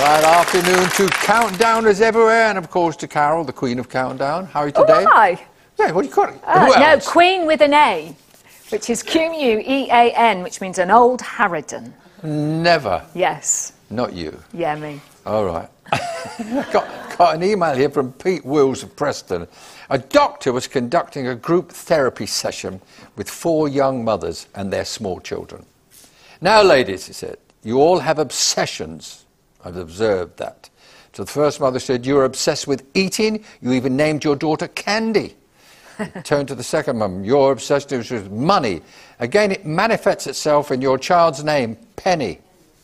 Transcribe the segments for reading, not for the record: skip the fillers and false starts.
Right, afternoon to Countdowners everywhere, and of course to Carol, the Queen of Countdown. How are you today? Oh, hi. Yeah, what do you call it? No, Queen with an A, which is Quean, which means an old harridan. Never. Yes. Not you. Yeah, me. All right. got an email here from Pete Wills of Preston. A doctor was conducting a group therapy session with 4 young mothers and their small children. Now, ladies, he said, you all have obsessions. I've observed that. So the first mother said, you're obsessed with eating. You even named your daughter Candy. Turned to the second mum, your obsession is with money. Again, it manifests itself in your child's name, Penny.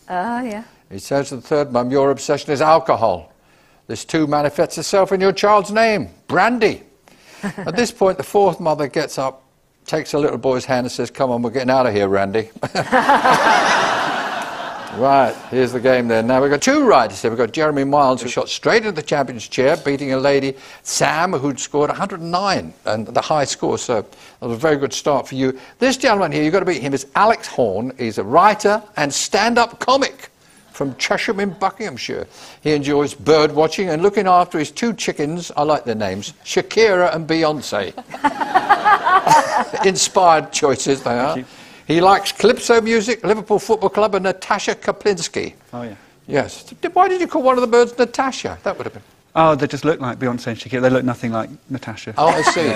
Yeah. He says to the third mum, your obsession is alcohol. This too manifests itself in your child's name, Brandy. At this point, the fourth mother gets up, takes a little boy's hand and says, come on, we're getting out of here, Randy. Right, here's the game then. Now, we've got 2 riders here. We've got Jeremy Miles, who shot straight into the champion's chair, beating a lady, Sam, who'd scored 109, and the high score, so that was a very good start for you. This gentleman here, you've got to beat him, is Alex Horn. He's a writer and stand-up comic from Chesham in Buckinghamshire. He enjoys bird watching and looking after his 2 chickens, I like their names, Shakira and Beyonce. Inspired choices they are. He likes Calypso music, Liverpool Football Club and Natasha Kaplinski. Oh, yeah. Yes. Why did you call one of the birds Natasha? That would have been... Oh, they just look like Beyonce and Shakira. They look nothing like Natasha. Oh, I see.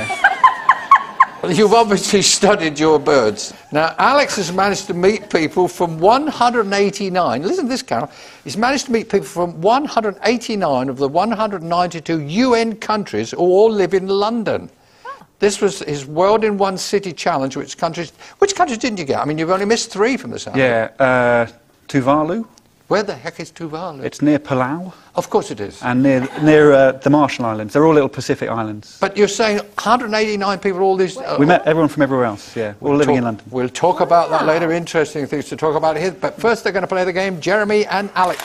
Well, you've obviously studied your birds. Now, Alex has managed to meet people from 189... Listen to this, Carol. He's managed to meet people from 189 of the 192 UN countries who all live in London. This was his World in One City challenge. Which countries didn't you get? I mean, you've only missed 3 from the south. Yeah, Tuvalu. Where the heck is Tuvalu? It's near Palau. Of course it is. And near the Marshall Islands. They're all little Pacific islands. But you're saying 189 people, all these... We met everyone from everywhere else, yeah, all living in London. We'll talk about that later. Interesting things to talk about here. But first they're going to play the game, Jeremy and Alex.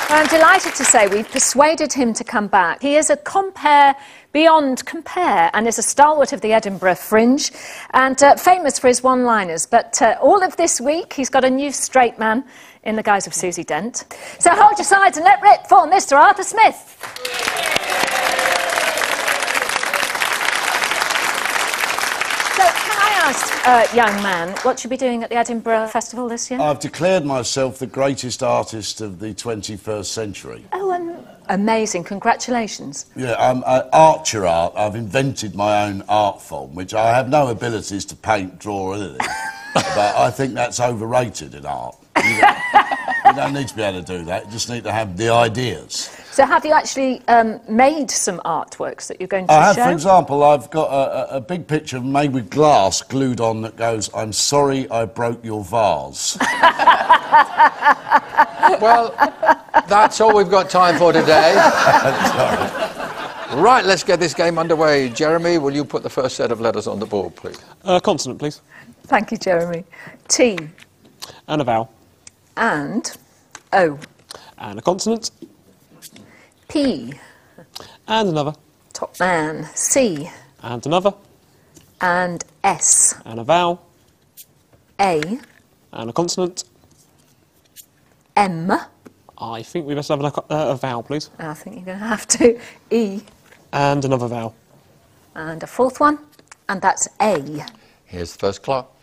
I'm delighted to say we've persuaded him to come back. He is a compare beyond compare and is a stalwart of the Edinburgh Fringe and famous for his one-liners. But all of this week, he's got a new straight man in the guise of Susie Dent. So hold your sides and let rip for Mr. Arthur Smith. Young man, what should be doing at the Edinburgh Festival this year? I've declared myself the greatest artist of the 21st century. Oh, amazing. Congratulations. Yeah, I'm Archer Art. I've invented my own art form, which I have no abilities to paint, draw or anything. But I think that's overrated in art. You don't need to be able to do that. You just need to have the ideas. So have you actually made some artworks that you're going to show? I have, for example, I've got a big picture made with glass glued on that goes, I'm sorry I broke your vase. Well, that's all we've got time for today. Right, let's get this game underway. Jeremy, will you put the first set of letters on the board, please? Consonant, please. Thank you, Jeremy. T. And a vowel. And O. And a consonant. P. And another. Top man. C. And another. And S. And a vowel. A. And a consonant. M. I think we must have a vowel, please. I think you're going to have to. E. And another vowel. And a 4th one. And that's A. Here's the first clock.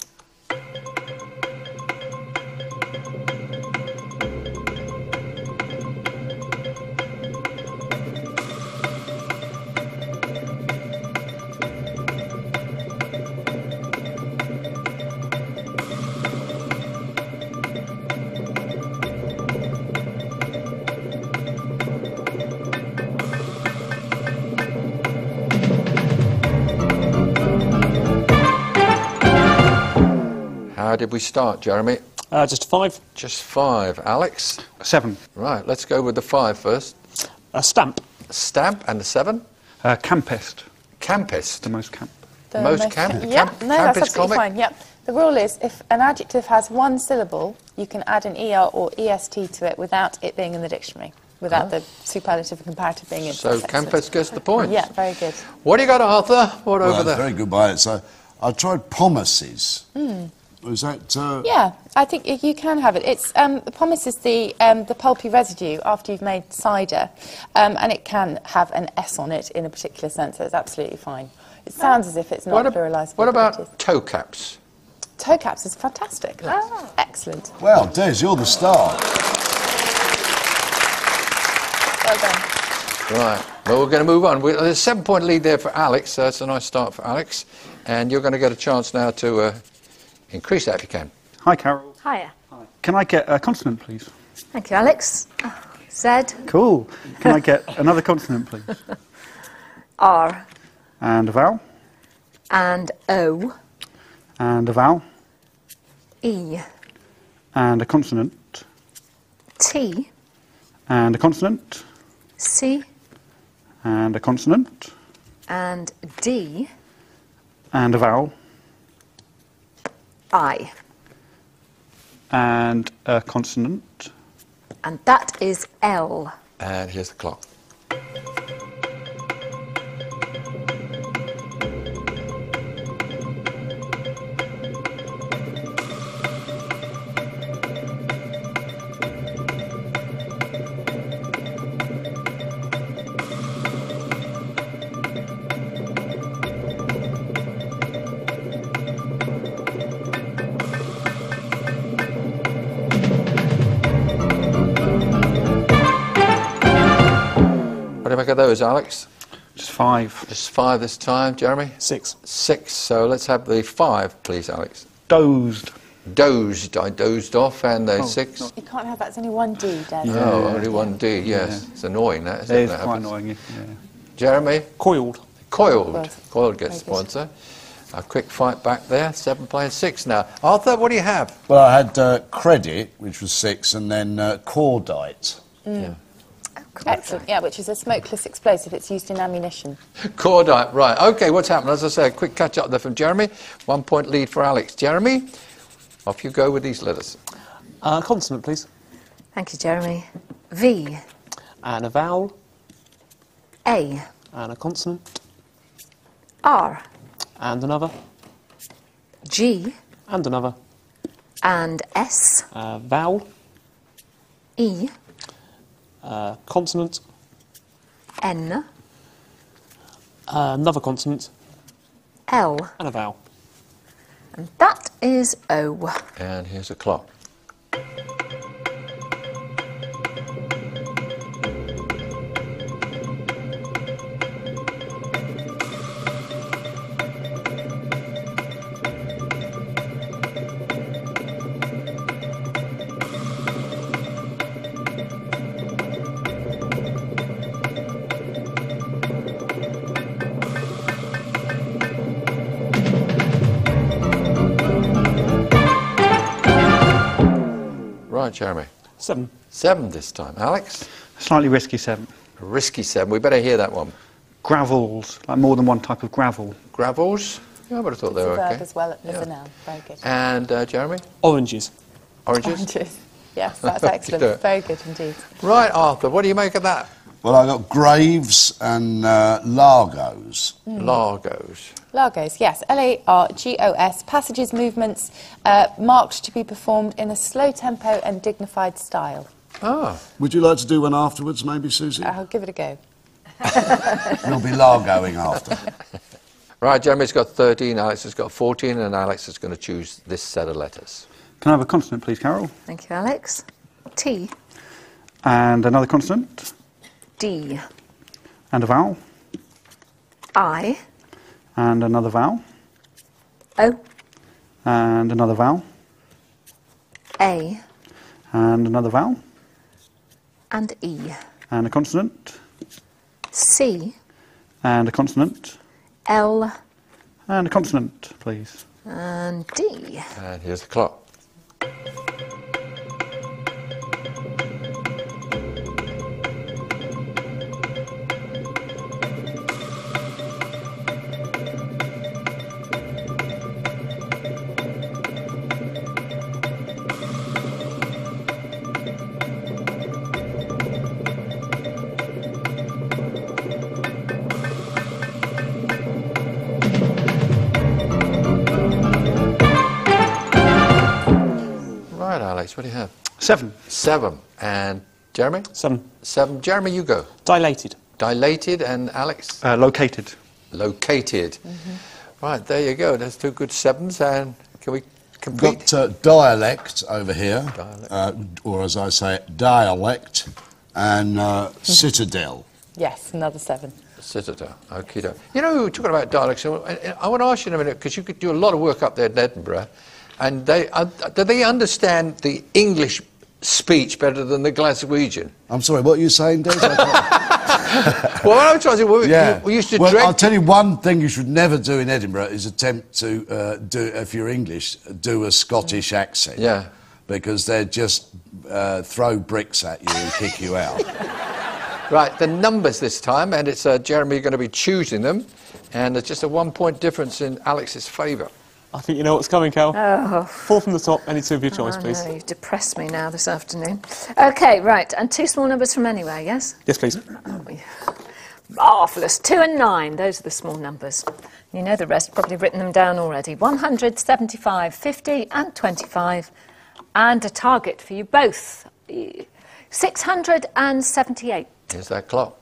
How did we start, Jeremy? Just 5. Just 5. Alex? 7. Right, let's go with the 5 first. A stamp. A stamp and the 7? Campist. Campist? The most camp. The most camp? Yeah, no, that's absolutely comic? fine. Yep. The rule is if an adjective has 1 syllable, you can add an ER or EST to it without it being in the dictionary, without the superlative and comparative being in. So Campus gets the point. Yeah, very good. What do you got, Arthur? What over there? Very good by it. So I tried pomaces. Is that... Yeah, I think you can have it. It's pomace is the pulpy residue after you've made cider, and it can have an S on it in a particular sense, so it's absolutely fine. It sounds as if it's not pluralisable. What but it is. about toe caps? Toe caps is fantastic. Excellent. Well, Des, you're the star. Well done. Right. Well, we're going to move on. There's a 7-point lead there for Alex, so that's a nice start for Alex. And you're going to get a chance now to increase that if you can. Hi, Carol. Hiya. Can I get a consonant, please? Thank you, Alex. Z. Cool. Can I get another consonant, please? R. And a vowel. And O. And a vowel. E. And a consonant. T. And a consonant. C. And a consonant. And D. And a vowel. I. And a consonant. And that is L. And here's the clock. What do you make of those, Alex? Just 5. Just 5 this time. Jeremy? 6. 6. So let's have the 5, please, Alex. Dozed. Dozed. I dozed off, and the 6. You can't have that. It's only one D, Des. Oh, only one D, yes. It's annoying, that, isn't It it? is That quite happens. annoying. Yeah. Jeremy? Coiled. Coiled. Well, Coiled gets the very good. pointer. A quick fight back there. 7 playing 6 now. Arthur, what do you have? Well, I had credit, which was 6, and then cordite. Yeah. Excellent. Yeah, which is a smokeless explosive. It's used in ammunition. Cordite, right. OK, what's happened? As I say, a quick catch-up there from Jeremy. 1 point lead for Alex. Jeremy, off you go with these letters. Consonant, please. Thank you, Jeremy. V. And a vowel. A. And a consonant. R. And another. G. And another. And S. Vowel. E. Consonant. N. Another consonant. L. And a vowel. And that is O. And here's the clock. Right, Jeremy. 7. 7 this time. Alex? Slightly risky 7. A risky 7. We better hear that one. Gravels. Like more than one type of gravel. Gravels? Yeah, I would have thought It's they a were verb OK. as well as Yeah. a noun. Very good. And Jeremy? Oranges. Oranges? Oranges. Yes, that's Do excellent. it. Very good indeed. Right, Arthur, what do you make of that? Well, I got graves and largos. Largos. Largos, yes. Largos. Passages, movements marked to be performed in a slow tempo and dignified style. Ah, Would you like to do one afterwards, maybe, Susie? I'll give it a go. We'll be largoing after. right, Jeremy's got 13, Alex has got 14, and Alex is going to choose this set of letters. Can I have a consonant, please, Carol? Thank you, Alex. T. And another consonant. D. And a vowel. I. And another vowel. O. And another vowel. A. And another vowel. And E. And a consonant. C. And a consonant. L. And a consonant, please. And D. And here's the clock. Alex? What do you have? 7. 7. And Jeremy? 7. 7. Jeremy, you go. Dilated. Dilated. And Alex? Located. Located. Right, there you go. There's 2 good 7s. And can we complete? Got dialect over here, or as I say, dialect, and citadel. Yes, another 7. Citadel. Okay. You know, talking about dialects, I want to ask you in a minute, because you could do a lot of work up there in Edinburgh, and do they understand the English speech better than the Glaswegian? I'm sorry, what are you saying, Des? Well, what I'm trying to say, we used to well, dread... I'll tell you one thing you should never do in Edinburgh is attempt to do, if you're English, do a Scottish accent. Yeah. Because they'd just throw bricks at you and kick you out. Right, the numbers this time, and it's Jeremy going to be choosing them, and there's just a 1-point difference in Alex's favour. I think you know what's coming, Cal. Oh. 4 from the top, any 2 of your choice, please. No, you've depressed me now this afternoon. OK, right, and 2 small numbers from anywhere, yes? Yes, please. Marvellous. 2 and 9, those are the small numbers. You know the rest, probably written them down already. 100, 75, 50 and 25. And a target for you both. 678. Here's that clock.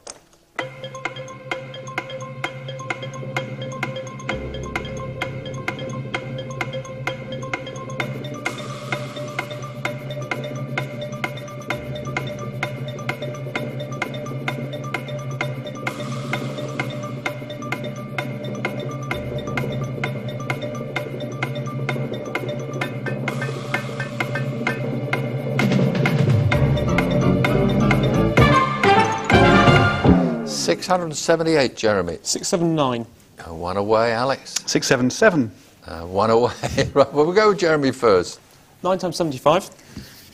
$678, Jeremy. 679. 1 away, Alex. 677. 1 away. Right, well, we'll go with Jeremy first. 9 times 75.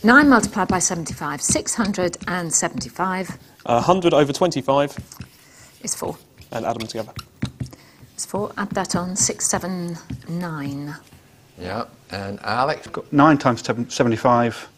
9 multiplied by 75. 675 100 over 25. is 4. And add them together. It's 4. Add that on. 679. Yeah, and Alex? 9 times 75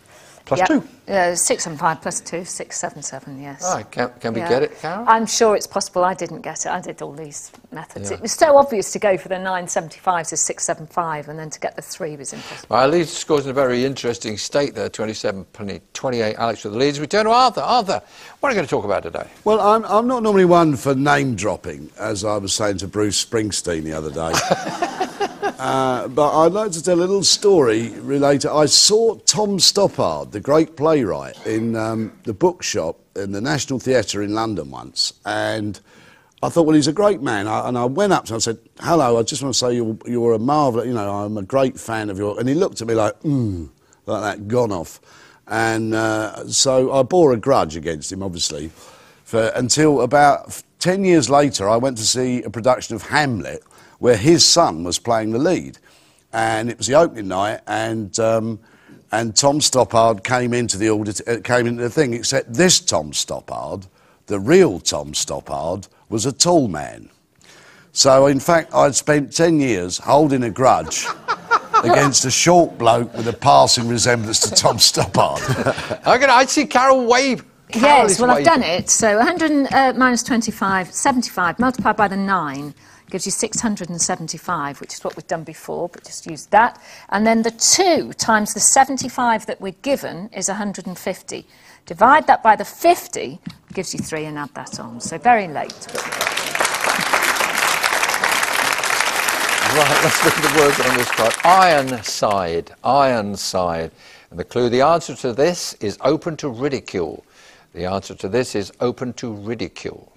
plus 2. 675 plus 2, 677, yes. All right, can we get it, Carol? I'm sure it's possible. I didn't get it. I did all these methods. Yeah. It was so obvious to go for the 975s as 675, and then to get the 3 was impossible. Well, leads scores in a very interesting state there, 27, 28, Alex with the leads. We turn to Arthur. Arthur, what are you going to talk about today? Well, I'm not normally one for name dropping, as I was saying to Bruce Springsteen the other day. But I'd like to tell a little story related. I saw Tom Stoppard, the great playwright, in the bookshop in the National Theatre in London once, and I thought, well, he's a great man. And I went up to him and said, hello, I just want to say you're a marvellous, you know, I'm a great fan of your... And he looked at me like that, gone off. And so I bore a grudge against him, obviously, until about 10 years later, I went to see a production of Hamlet, where his son was playing the lead. And it was the opening night, and Tom Stoppard came into the thing, except this Tom Stoppard, the real Tom Stoppard, was a tall man. So, in fact, I'd spent 10 years holding a grudge against a short bloke with a passing resemblance to Tom Stoppard. I see Carol wave. Yes, well, I've done it. So 100 minus 25, 75, multiplied by the 9, gives you 675, which is what we've done before, but just use that. And then the 2 times the 75 that we're given is 150. Divide that by the 50, gives you 3, and add that on. So very late. Right, let's look at the words on this card. Ironside, Ironside. And the clue, the answer to this is open to ridicule. The answer to this is open to ridicule.